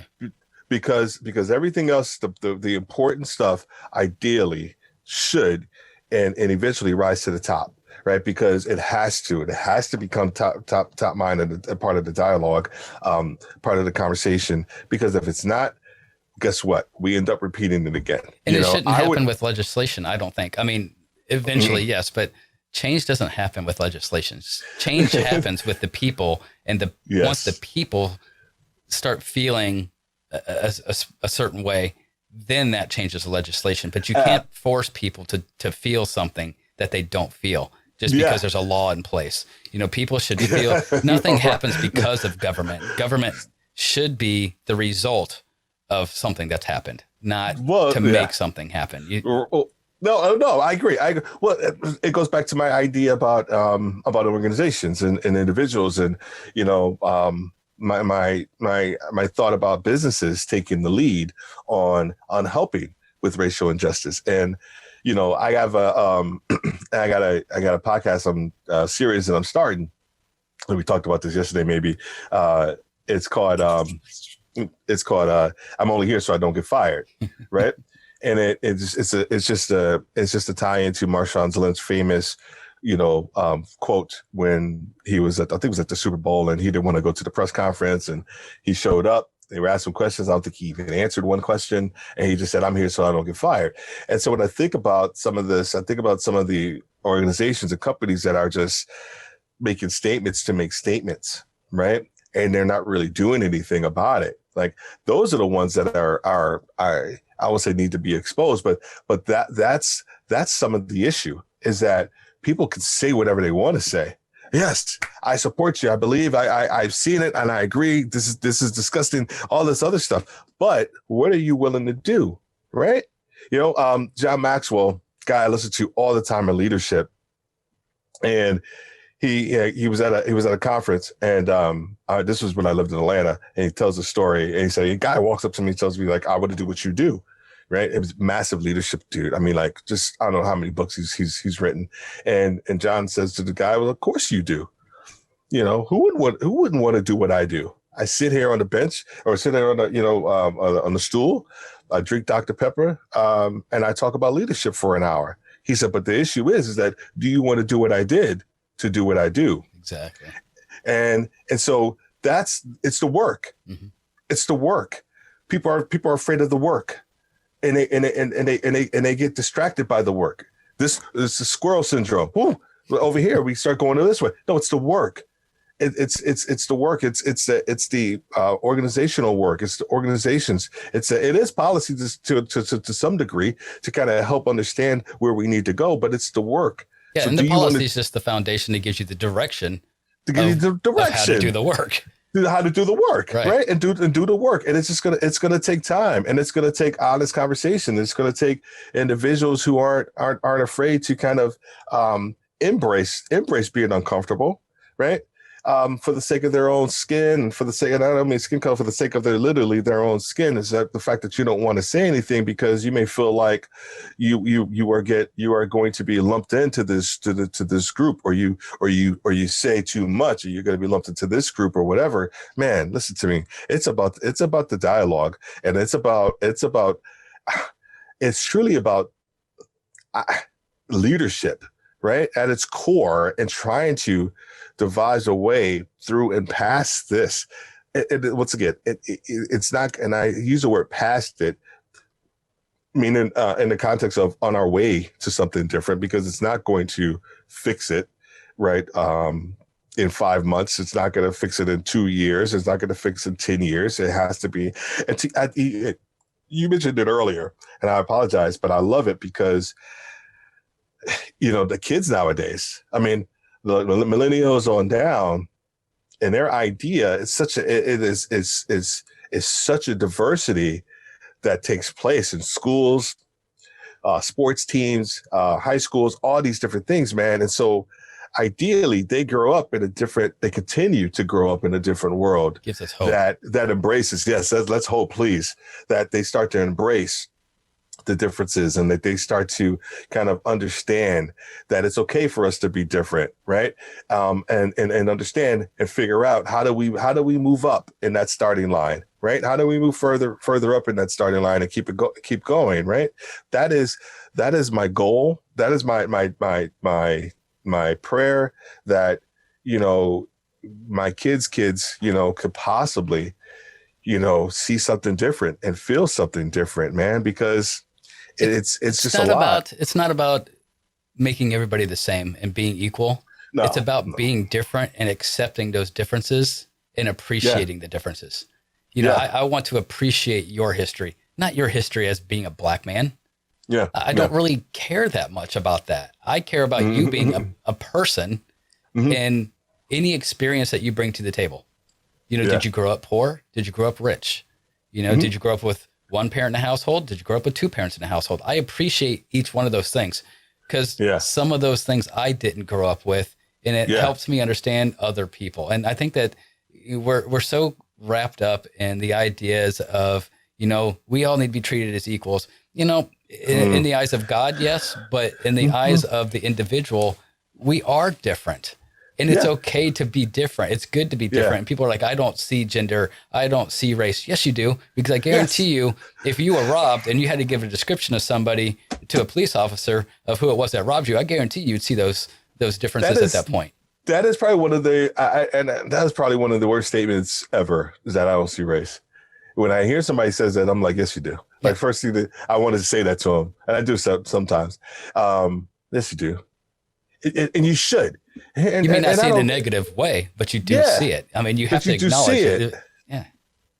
everything else, the important stuff, ideally should and eventually rise to the top, right? Because it has to become top mind and part of the dialogue, part of the conversation. Because if it's not, guess what? We end up repeating it again. And it shouldn't happen with legislation, I don't think. I mean, eventually, yes, but change doesn't happen with legislation. Change happens with the people, and once the people start feeling a certain way, then that changes the legislation. But you can't force people to feel something that they don't feel just because there's a law in place. People should feel nothing happens because of government. Government should be the result of something that's happened, not make something happen. No, I agree. Well, it goes back to my idea about organizations and individuals, and you know, my thought about businesses taking the lead on helping with racial injustice. And you know, I have a I got a podcast series that I'm starting. And we talked about this yesterday. Maybe it's called I'm only here so I don't get fired, right? And it's just a tie into Marshawn Lynch's famous, quote when he was I think it was at the Super Bowl, and he didn't want to go to the press conference, and he showed up. They were asking questions. I don't think he even answered one question, and he just said, "I'm here so I don't get fired." And so when I think about some of this, I think about some of the organizations and companies that are just making statements to make statements, right? And they're not really doing anything about it. Like those are the ones that are I would say need to be exposed, but that's some of the issue, is that people can say whatever they want to say. Yes, I support you. I believe I've seen it and I agree. This is disgusting. All this other stuff. But what are you willing to do? Right? John Maxwell, guy I listen to all the time in leadership, and he was at a conference, and this was when I lived in Atlanta, and he tells a story, and he said, a guy walks up to me and tells me, like, I want to do what you do. Right. It was massive leadership, dude. I mean, like, just, I don't know how many books he's written. And John says to the guy, well, of course you do. Who wouldn't want to do what I do? I sit here on the bench, or sit there on the stool, I drink Dr. Pepper, and I talk about leadership for an hour. He said, but the issue is that, do you want to do what I did to do what I do? Exactly. And so it's the work. Mm-hmm. It's the work. People are afraid of the work. And they get distracted by the work. This is the squirrel syndrome. Woo, over here we start going this way. No, it's the work. It's the work. It's the organizational work. It's the organizations. It is policy to some degree to kind of help understand where we need to go. But it's the work. Yeah, so and the policy is just the foundation that gives you the direction. To give you the direction of how to do the work. How to do the work, right? And do the work. And it's gonna take time, and it's gonna take honest conversation. It's gonna take individuals who aren't afraid to kind of embrace being uncomfortable, right? For the sake of their own skin, for the sake of, I don't mean skin color, for the sake of literally their own skin, is that the fact that you don't want to say anything because you may feel like you are going to be lumped into this group, or you say too much, or you're going to be lumped into this group or whatever. Man, listen to me. It's about the dialogue, and it's truly about leadership, right? At its core, and trying to devise a way through and past this. Once again, it's not, and I use the word past it, meaning in the context of on our way to something different, because it's not going to fix it, right? In 5 months, it's not going to fix it in 2 years. It's not going to fix it in 10 years. It has to be. And you mentioned it earlier, and I apologize, but I love it because, the kids nowadays, I mean, the millennials on down, and their idea is such a diversity that takes place in schools, sports teams, high schools, all these different things, man. And so ideally they continue to grow up in a different world. Gives us hope. That embraces, yes, let's hope, please, that they start to embrace the differences, and that they start to kind of understand that it's okay for us to be different, right? And understand and figure out how do we move up in that starting line, right? How do we move further up in that starting line and keep going, right? That is my goal. That is my prayer, that my kids could possibly see something different and feel something different, man, because it's just a lot. It's not about making everybody the same and being equal. No, it's about being different and accepting those differences and appreciating the differences. I want to appreciate your history, not your history as being a black man. Yeah. I don't really care that much about that. I care about you being a person and any experience that you bring to the table. Did you grow up poor? Did you grow up rich? Did you grow up with one parent in a household? Did you grow up with two parents in a household? I appreciate each one of those things because some of those things I didn't grow up with, and it helps me understand other people. And I think that we're so wrapped up in the ideas of, we all need to be treated as equals, in the eyes of God, yes, but in the eyes of the individual, we are different. And it's okay to be different. It's good to be different. And people are like, I don't see gender. I don't see race. Yes, you do. Because I guarantee you, if you were robbed and you had to give a description of somebody to a police officer of who it was that robbed you, I guarantee you'd see those differences at that point. That is probably one of the, and that is probably one of the worst statements ever, is that I don't see race. When I hear somebody says that, I'm like, yes, you do. Like, first thing that I wanted to say that to them. And I do sometimes. Yes, you do. And you should. And, you may not see it in a negative way, but you do see it. I mean, you have to acknowledge it. Yeah,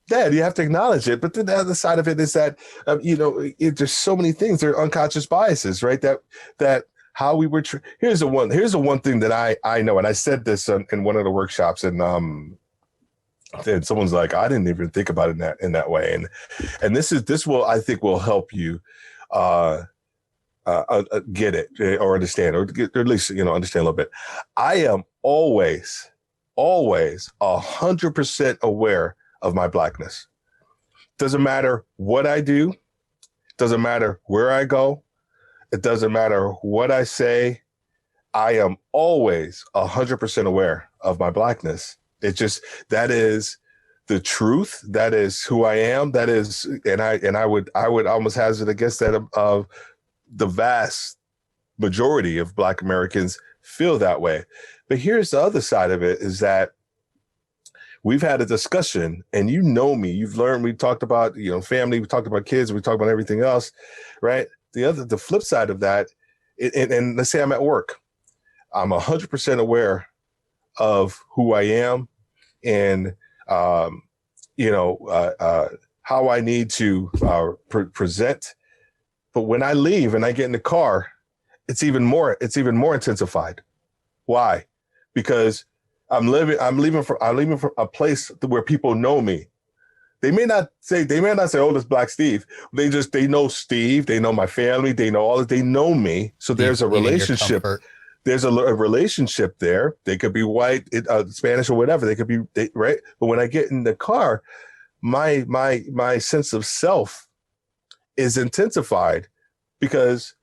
you have to acknowledge it. But then the other side of it is that, there's so many things. There are unconscious biases, right? That how we were. Here's the one thing that I know, and I said this in one of the workshops, and someone's like, I didn't even think about it in that way, and this will, I think, will help you get it or understand, or at least understand a little bit. I am always 100% aware of my Blackness. Doesn't matter what I do, doesn't matter where I go, it doesn't matter what I say. I am always 100% aware of my Blackness. It's just, that is the truth. That is who I am. That is, and I would almost hazard a guess that of the vast majority of Black Americans feel that way. But here's the other side of it, is that we've had a discussion, and me, you've learned, we talked about, family, we talked about kids, we talked about everything else, right? The flip side of that, and let's say I'm at work, I'm 100% aware of who I am and, how I need to present. But when I leave and I get in the car, it's even more intensified. Why? Because I'm leaving from a place where people know me. They may not say, oh, this Black Steve. They know Steve. They know my family. They know all. They know me. So there's a relationship. There's a relationship there. They could be white, Spanish, or whatever. They could be right. But when I get in the car, my sense of self is intensified, because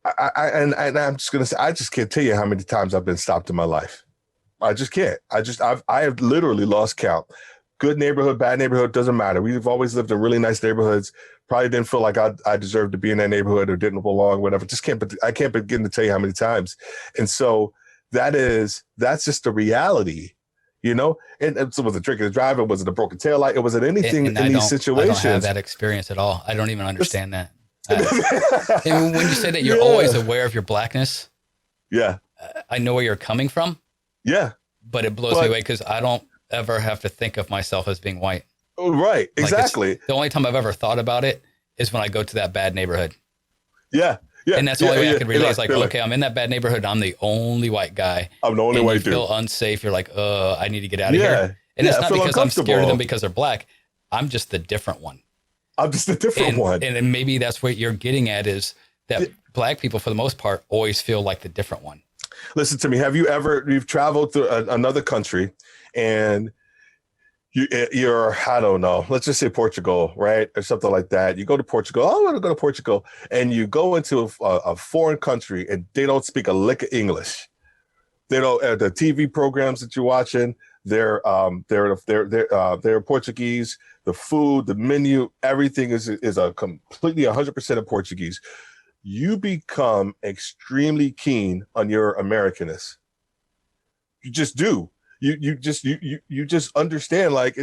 I'm just gonna say, I just can't tell you how many times I've been stopped in my life. I just can't. I have literally lost count. Good neighborhood, bad neighborhood, doesn't matter. We've always lived in really nice neighborhoods. Probably didn't feel like I deserved to be in that neighborhood or didn't belong, whatever. I can't begin to tell you how many times. And so that's just the reality, And so was it drinking and driving? Was it a broken taillight? It wasn't anything in these situations. I don't have that experience at all. I don't even understand that. And when you say that you're always aware of your Blackness, I know where you're coming from. Yeah. But it blows me away, because I don't ever have to think of myself as being white. Right. Exactly. The only time I've ever thought about it is when I go to that bad neighborhood. Yeah. Yeah. And that's the only way I could realize, okay, I'm in that bad neighborhood. I'm the only white guy. I'm the only white dude. You feel unsafe. You're like, I need to get out of here. And it's not because I'm scared of them because they're Black. I'm just the different one. I'm just the different one. And maybe that's what you're getting at, is that Black people, for the most part, always feel like the different one. Listen to me. You've traveled to another country, and you're, I don't know, let's just say Portugal, right? Or something like that. You go to Portugal. Oh, I want to go to Portugal. And you go into a foreign country, and they don't speak a lick of English. They don't, the TV programs that you're watching, they're Portuguese. The food, the menu, everything is a completely 100% of Portuguese. You become extremely keen on your Americanness. You just do. You just understand, like,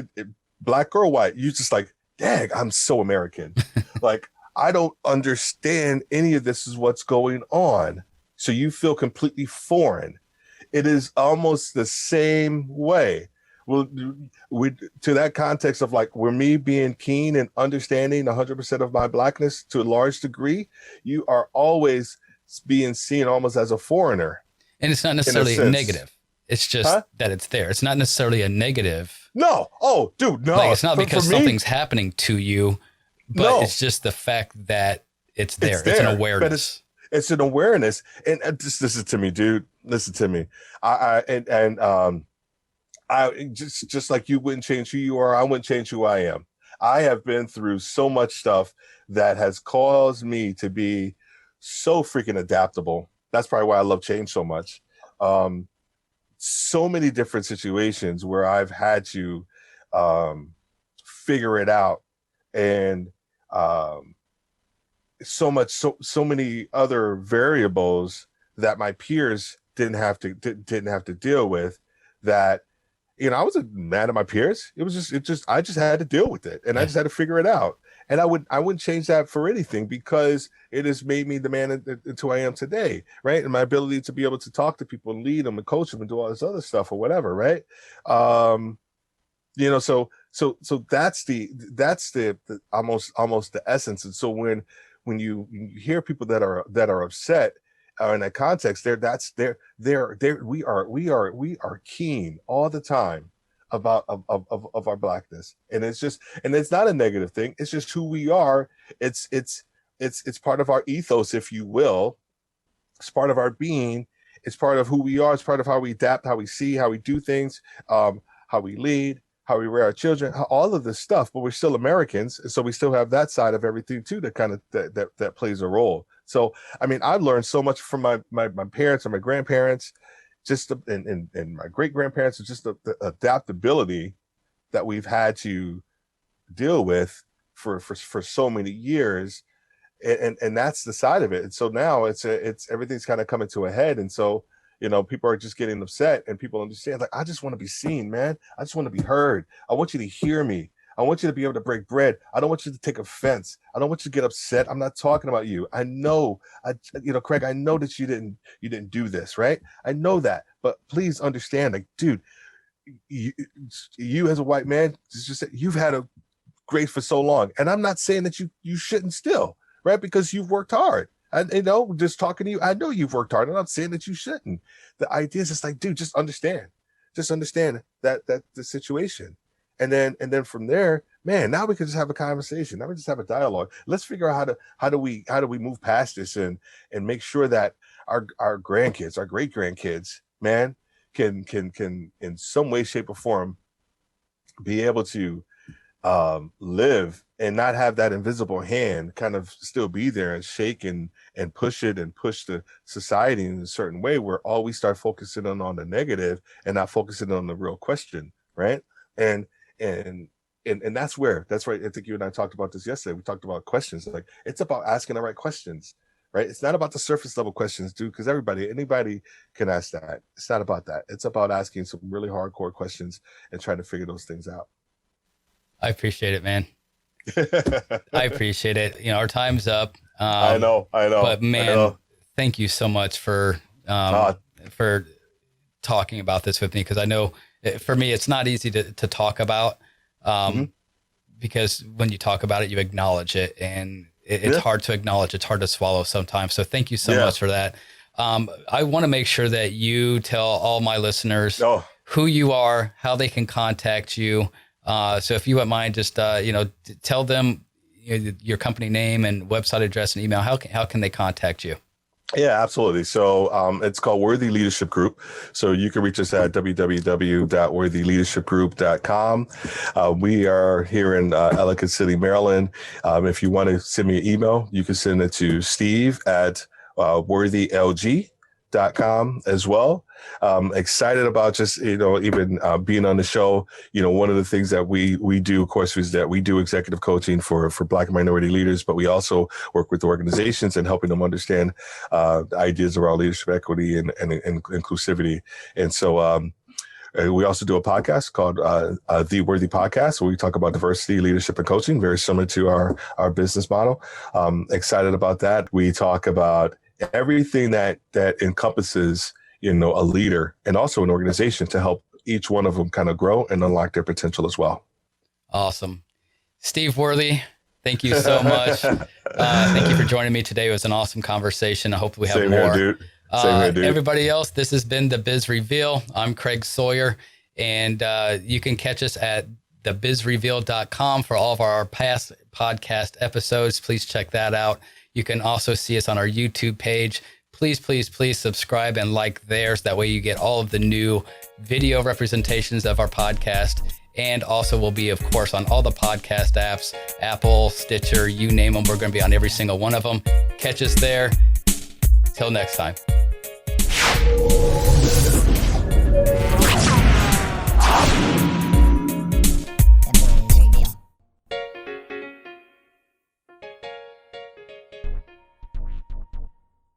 Black or white. You just like, dang, I'm so American. Like, I don't understand any of this is what's going on. So you feel completely foreign. It is almost the same way. Well, to that context of, like, where me being keen and understanding 100% of my Blackness to a large degree, you are always being seen almost as a foreigner. And it's not necessarily negative. It's just that it's there. It's not necessarily a negative. No. Oh, dude, no. Like, it's not because something's happening to you, but No, it's just the fact that it's there. it's It's an there, but awareness. it's an awareness. And just listen to me, dude. Listen to me. I just like you wouldn't change who you are, I wouldn't change who I am. I have been through so much stuff that has caused me to be so freaking adaptable. That's probably why I love change so much. Um, so many different situations where I've had to figure it out, and um, so many other variables that my peers didn't have to deal with. That I wasn't mad at my peers. I just had to deal with it, and I Yeah. just had to figure it out. And I wouldn't change that for anything, because it has made me the man that who I am today, right? And my ability to be able to talk to people and lead them and coach them and do all this other stuff or whatever, right? Um, so that's the almost the essence. And so when you hear people that are upset in that context, we are keen all the time about of our blackness. And it's not a negative thing, it's just who we are. It's part of our ethos, if you will. It's part of our being. It's part of who we are. It's part of how we adapt, how we see, how we do things, how we lead, how we rear our children, all of this stuff. But we're still Americans, and so we still have that side of everything too that kind of that plays a role. So I mean, I've learned so much from my parents and my grandparents, and my great grandparents, and just the adaptability that we've had to deal with for so many years. And that's the side of it. And so now it's everything's kind of coming to a head. And so people are just getting upset, and people understand, like, I just want to be seen, man. I just want to be heard. I want you to hear me. I want you to be able to break bread. I don't want you to take offense. I don't want you to get upset. I'm not talking about you. I know, Craig, I know that you didn't do this, right? I know that, but please understand, like, dude, you as a white man, just you've had a great for so long, and I'm not saying that you shouldn't still, right? Because you've worked hard. And just talking to you, I know you've worked hard. I'm not saying that you shouldn't. The idea is just like, dude, just understand that the situation. And then from there, man, now we can just have a conversation. Now we just have a dialogue. Let's figure out how do we move past this, and make sure that our grandkids, our great grandkids, man, can in some way, shape, or form be able to live and not have that invisible hand kind of still be there and shake and push it and push the society in a certain way, where all we start focusing on the negative and not focusing on the real question, right? And and and that's right. I think you and I talked about this yesterday. We talked about questions. Like, it's about asking the right questions, right? It's not about the surface level questions, dude, because anybody can ask that. It's not about that. It's about asking some really hardcore questions and trying to figure those things out. I appreciate it, man. I appreciate it. Our time's up. I know. But man, thank you so much for talking about this with me, because I know for me it's not easy to talk about, because when you talk about it, you acknowledge it, and it's hard to acknowledge. It's hard to swallow sometimes. So thank you so much for that. I want to make sure that you tell all my listeners who you are, how they can contact you. So if you wouldn't mind, just tell them your company name and website address and email. How can they contact you? Yeah, absolutely. So it's called Worthy Leadership Group. So you can reach us at www.worthyleadershipgroup.com. We are here in Ellicott City, Maryland. If you want to send me an email, you can send it to steve@worthylg.com as well. Excited about just, even being on the show. One of the things that we do, of course, is that we do executive coaching for Black and minority leaders, but we also work with organizations and helping them understand the ideas around leadership equity and inclusivity. And so we also do a podcast called The Worthy Podcast, where we talk about diversity, leadership, and coaching, very similar to our business model. Excited about that. We talk about everything that encompasses a leader and also an organization, to help each one of them kind of grow and unlock their potential as well. Awesome. Steve Worthy, thank you so much. Thank you for joining me today. It was an awesome conversation. I hope we have Same more. Here, dude. Same here, dude. Everybody else, this has been the Biz Reveal. I'm Craig Sawyer, and you can catch us at thebizreveal.com for all of our past podcast episodes. Please check that out. You can also see us on our YouTube page. Please, please, please subscribe and like there. So that way you get all of the new video representations of our podcast. And also we'll be, of course, on all the podcast apps, Apple, Stitcher, you name them. We're going to be on every single one of them. Catch us there. Till next time.